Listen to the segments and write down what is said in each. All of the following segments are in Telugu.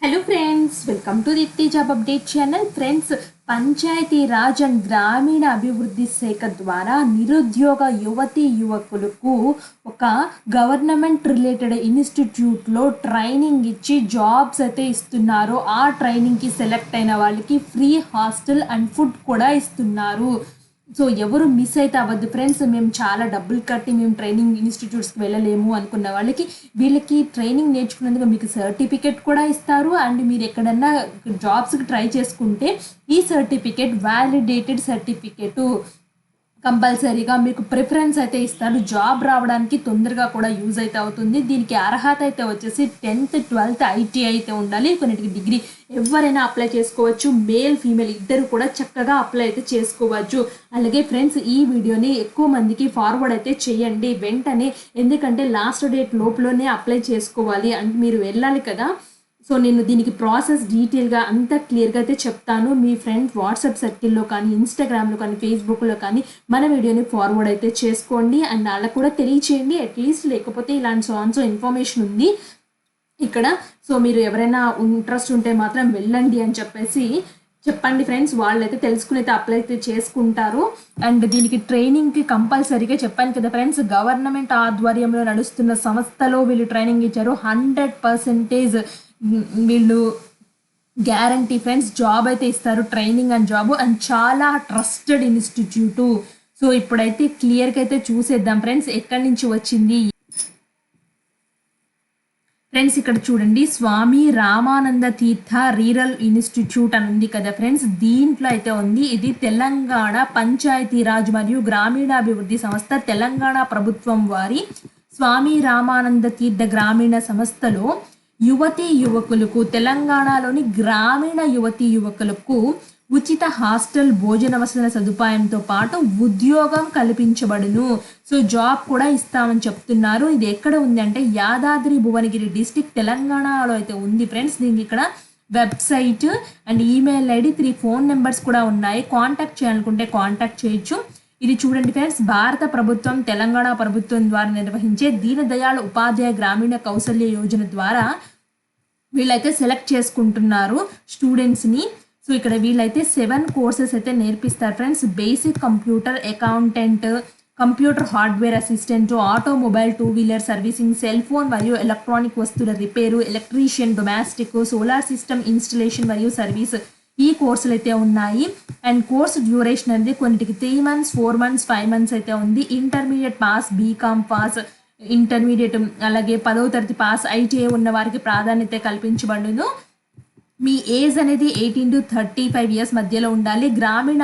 हेलो फ्रेंड्स, वेलकम टू दित्ती job update channel. Friends, Panchayati Raj and గ్రామీణ అభివృద్ధి శాఖ ద్వారా నిరుద్యోగ యువతీ యువకులకు ఒక గవర్నమెంట్ రిలేటెడ్ ఇన్స్టిట్యూట్లో ట్రైనింగ్ ఇచ్చి జాబ్స్ అయితే ఇస్తున్నారు. ఆ ట్రైనింగ్కి సెలెక్ట్ అయిన వాళ్ళకి ఫ్రీ హాస్టల్ అండ్ ఫుడ్ కూడా ఇస్తున్నారు. సో ఎవరు మిస్ అయితే అవ్వద్దు ఫ్రెండ్స్. మేము చాలా డబ్బులు కట్టి మేము ట్రైనింగ్ ఇన్స్టిట్యూట్స్కి వెళ్ళలేము అనుకున్న వాళ్ళకి వీళ్ళకి ట్రైనింగ్ నేర్చుకున్నందుకు మీకు సర్టిఫికెట్ కూడా ఇస్తారు. అండ్ మీరు ఎక్కడన్నా జాబ్స్కి ట్రై చేసుకుంటే ఈ సర్టిఫికెట్ వ్యాలిడేటెడ్ సర్టిఫికెట్ కంపల్సరీగా మీకు ప్రిఫరెన్స్ అయితే ఇస్తారు. జాబ్ రావడానికి తొందరగా కూడా యూజ్ అయితే అవుతుంది. దీనికి అర్హత అయితే వచ్చేసి 10th 12th ఐటీ అయితే ఉండాలి. కొన్నిటికి డిగ్రీ ఎవరైనా అప్లై చేసుకోవచ్చు. మేల్ ఫీమేల్ ఇద్దరు కూడా చక్కగా అప్లై అయితే చేసుకోవచ్చు. అలాగే ఫ్రెండ్స్, ఈ వీడియోని ఎక్కువ మందికి ఫార్వర్డ్ అయితే చేయండి వెంటనే, ఎందుకంటే లాస్ట్ డేట్ లోపలనే అప్లై చేసుకోవాలి. అంటే మీరు వెళ్ళాలి కదా. సో నేను దీనికి ప్రాసెస్ డీటెయిల్గా అంతా క్లియర్గా అయితే చెప్తాను. మీ ఫ్రెండ్ వాట్సాప్ సర్కిల్లో కానీ, ఇన్స్టాగ్రామ్లో కానీ, ఫేస్బుక్లో కానీ మన వీడియోని ఫార్వర్డ్ అయితే చేసుకోండి. అండ్ వాళ్ళకు కూడా తెలియచేయండి అట్లీస్ట్, లేకపోతే ఇలాంటి సో ఇన్ఫర్మేషన్ ఉంది ఇక్కడ. సో మీరు ఎవరైనా ఇంట్రెస్ట్ ఉంటే మాత్రం వెళ్ళండి అని చెప్పేసి చెప్పండి ఫ్రెండ్స్. వాళ్ళైతే తెలుసుకుని అయితే అప్లై అయితే చేసుకుంటారు. అండ్ దీనికి ట్రైనింగ్కి కంపల్సరీగా చెప్పాను కదా ఫ్రెండ్స్, గవర్నమెంట్ ఆధ్వర్యంలో నడుస్తున్న సంస్థలో వీళ్ళు ట్రైనింగ్ ఇచ్చారు. 100% వీళ్ళు గ్యారంటీ ఫ్రెండ్స్ జాబ్ అయితే ఇస్తారు. ట్రైనింగ్ అండ్ జాబ్ అండ్ చాలా ట్రస్టెడ్ ఇన్స్టిట్యూటు. సో ఇప్పుడైతే క్లియర్గా అయితే చూసేద్దాం ఫ్రెండ్స్ ఎక్కడి నుంచి వచ్చింది. ఫ్రెండ్స్ ఇక్కడ చూడండి, స్వామి రామానంద తీర్థ రూరల్ ఇన్స్టిట్యూట్ అని ఉంది కదా ఫ్రెండ్స్. దీంట్లో అయితే ఉంది. ఇది తెలంగాణ పంచాయతీరాజ్ మరియు గ్రామీణాభివృద్ధి సంస్థ, తెలంగాణ ప్రభుత్వం వారి స్వామి రామానంద తీర్థ గ్రామీణ సంస్థలో యువతీ యువకులకు, తెలంగాణలోని గ్రామీణ యువతీ యువకులకు ఉచిత హాస్టల్ భోజన వసతుల సదుపాయంతో పాటు ఉద్యోగం కల్పించబడును. సో జాబ్ కూడా ఇస్తామని చెప్తున్నారు. ఇది ఎక్కడ ఉంది అంటే యాదాద్రి భువనగిరి డిస్టిక్, తెలంగాణలో అయితే ఉంది ఫ్రెండ్స్. దీనికి ఇక్కడ website and email ID 3 phone numbers కూడా ఉన్నాయి. కాంటాక్ట్ చేయాలనుకుంటే కాంటాక్ట్ చేయొచ్చు. ఇది చూడండి ఫ్రెండ్స్, భారత ప్రభుత్వం తెలంగాణ ప్రభుత్వం ద్వారా నిర్వహించే దీన దయాళ్ ఉపాధ్యాయ గ్రామీణ కౌశల్య యోజన ద్వారా వీళ్ళైతే సెలెక్ట్ చేసుకుంటున్నారు స్టూడెంట్స్ని. సో ఇక్కడ వీళ్ళైతే 7 కోర్సెస్ అయితే నేర్పిస్తారు friends. Basic computer, accountant, computer hardware assistant, automobile, 2 wheeler servicing, cell phone మరియు ఎలక్ట్రానిక్ వస్తువుల repair, electrician, domestic, solar system installation మరియు సర్వీస్, ఈ కోర్సులు అయితే ఉన్నాయి. అండ్ కోర్సు డ్యూరేషన్ అనేది కొన్నిటికి 3 months, 4 months, 5 months అయితే ఉంది. Intermediate pass, B Com pass, intermediate అలాగే 10వ తరగతి పాస్, ఐటీఐ ఉన్న వారికి ప్రాధాన్యత కల్పించబడును. మీ ఏజ్ అనేది 18 to 35 years మధ్యలో ఉండాలి. గ్రామీణ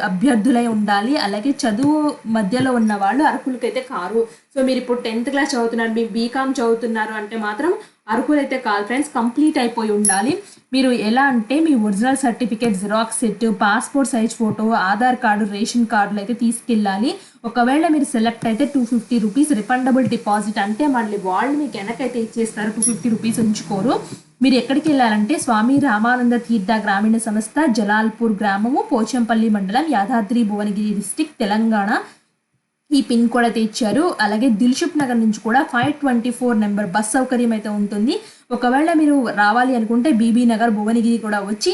అభ్యర్థులై ఉండాలి. అలాగే చదువు మధ్యలో ఉన్న వాళ్ళు అర్హులకైతే కారు. సో మీరు ఇప్పుడు 10th క్లాస్ చదువుతున్నారు, మీ బీకామ్ చదువుతున్నారు అంటే మాత్రం అర్హులైతే కాదు ఫ్రెండ్స్, కంప్లీట్ అయిపోయి ఉండాలి. మీరు ఎలా అంటే మీ original certificate, xerox set, passport size photo, Aadhaar card, ration కార్డులు అయితే తీసుకెళ్ళాలి. ఒకవేళ మీరు సెలెక్ట్ అయితే 250 రూపీస్ రిఫండబుల్ డిపాజిట్, అంటే మళ్ళీ వాళ్ళు మీకు వెనకైతే ఇచ్చేస్తారు. 250 రూపీస్ ఉంచుకోరు. మీరు ఎక్కడికి వెళ్ళాలంటే స్వామి రామానంద తీర్థ గ్రామీణ సంస్థ, జలాల్పూర్ గ్రామము, పోచంపల్లి మండలం, యాదాద్రి భువనగిరి డిస్టిక్, తెలంగాణ. ఈ పిన్ కోడ్ అయితే ఇచ్చారు. అలాగే దిల్సుఖ్ నగర్ నుంచి కూడా 524 నెంబర్ బస్ సౌకర్యం అయితే ఉంటుంది. ఒకవేళ మీరు రావాలి అనుకుంటే బీబీ నగర్, భువనగిరి కూడా వచ్చి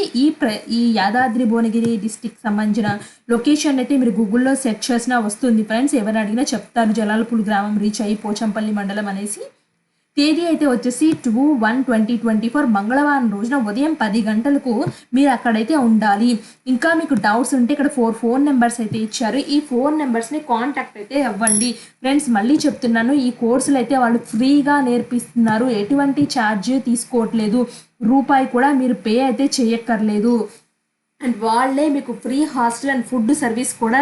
ఈ యాదాద్రి భువనగిరి డిస్టిక్ సంబంధించిన లొకేషన్ అయితే మీరు గూగుల్లో సెర్చ్ చేసినా వస్తుంది ఫ్రెండ్స్. ఎవరైనా అడిగినా చెప్తారు జలాల్పూర్ గ్రామం రీచ్ అయ్యి పోచంపల్లి మండలం అనేసి. తేదీ అయితే వచ్చేసి 2/1/2024 మంగళవారం రోజున ఉదయం 10 గంటలకు మీరు అక్కడైతే ఉండాలి. ఇంకా మీకు డౌట్స్ ఉంటే ఇక్కడ 4 ఫోన్ నెంబర్స్ అయితే ఇచ్చారు. ఈ 4 నెంబర్స్ని కాంటాక్ట్ అయితే అవ్వండి ఫ్రెండ్స్. మళ్ళీ చెప్తున్నాను, ఈ కోర్సులు అయితే వాళ్ళు ఫ్రీగా నేర్పిస్తున్నారు. ఎటువంటి ఛార్జ్ తీసుకోవట్లేదు. రూపాయి కూడా మీరు పే అయితే చేయక్కర్లేదు. అండ్ వాళ్ళే మీకు free hostel and food service కూడా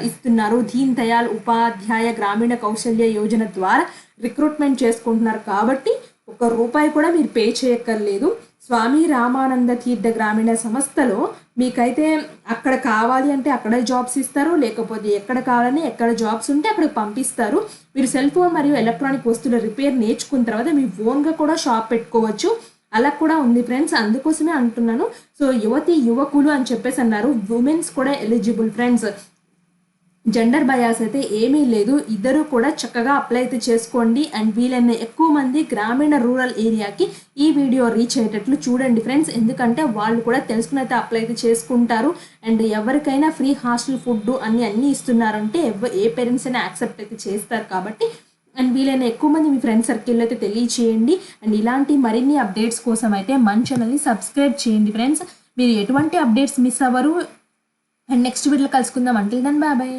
ఇస్తున్నారు. దీన్ దయాళ్ ఉపాధ్యాయ గ్రామీణ కౌశల్య యోజన ద్వారా రిక్రూట్మెంట్ చేసుకుంటున్నారు కాబట్టి 1 రూపాయి కూడా మీరు పే చేయక్కర్లేదు. స్వామి రామానంద తీర్థ గ్రామీణ సంస్థలో మీకైతే అక్కడ కావాలి అంటే అక్కడే జాబ్స్ ఇస్తారు. లేకపోతే ఎక్కడ కావాలని ఎక్కడ జాబ్స్ ఉంటే అక్కడికి పంపిస్తారు. మీరు సెల్ ఫోన్ మరియు ఎలక్ట్రానిక్ వస్తువుల రిపేర్ నేర్చుకున్న తర్వాత మీ ఓన్గా కూడా షాప్ పెట్టుకోవచ్చు. అలా కూడా ఉంది ఫ్రెండ్స్, అందుకోసమే అంటున్నాను. సో యువతి యువకులు అని చెప్పేసి అన్నారు, ఉమెన్స్ కూడా ఎలిజిబుల్ ఫ్రెండ్స్. జెండర్ బయాస్ అయితే ఏమీ లేదు. ఇద్దరు కూడా చక్కగా అప్లై అయితే చేసుకోండి. అండ్ వీలైన ఎక్కువ మంది గ్రామీణ రూరల్ ఏరియాకి ఈ వీడియో రీచ్ అయ్యేటట్లు చూడండి ఫ్రెండ్స్. ఎందుకంటే వాళ్ళు కూడా తెలుసుకుని అయితే అప్లై అయితే చేసుకుంటారు. అండ్ ఎవరికైనా ఫ్రీ హాస్టల్ ఫుడ్ అన్నీ ఇస్తున్నారంటే ఏ పేరెంట్స్ అయినా యాక్సెప్ట్ అయితే చేస్తారు కాబట్టి. అండ్ వీలైన ఎక్కువ మంది మీ ఫ్రెండ్ సర్కిల్లో అయితే తెలియచేయండి. అండ్ ఇలాంటి మరిన్ని అప్డేట్స్ కోసం అయితే మన ఛానల్ని సబ్స్క్రైబ్ చేయండి ఫ్రెండ్స్. మీరు ఎటువంటి అప్డేట్స్ మిస్ అవ్వరు. అండ్ నెక్స్ట్ వీడియోలో కలుసుకుందాం. Until then bye bye.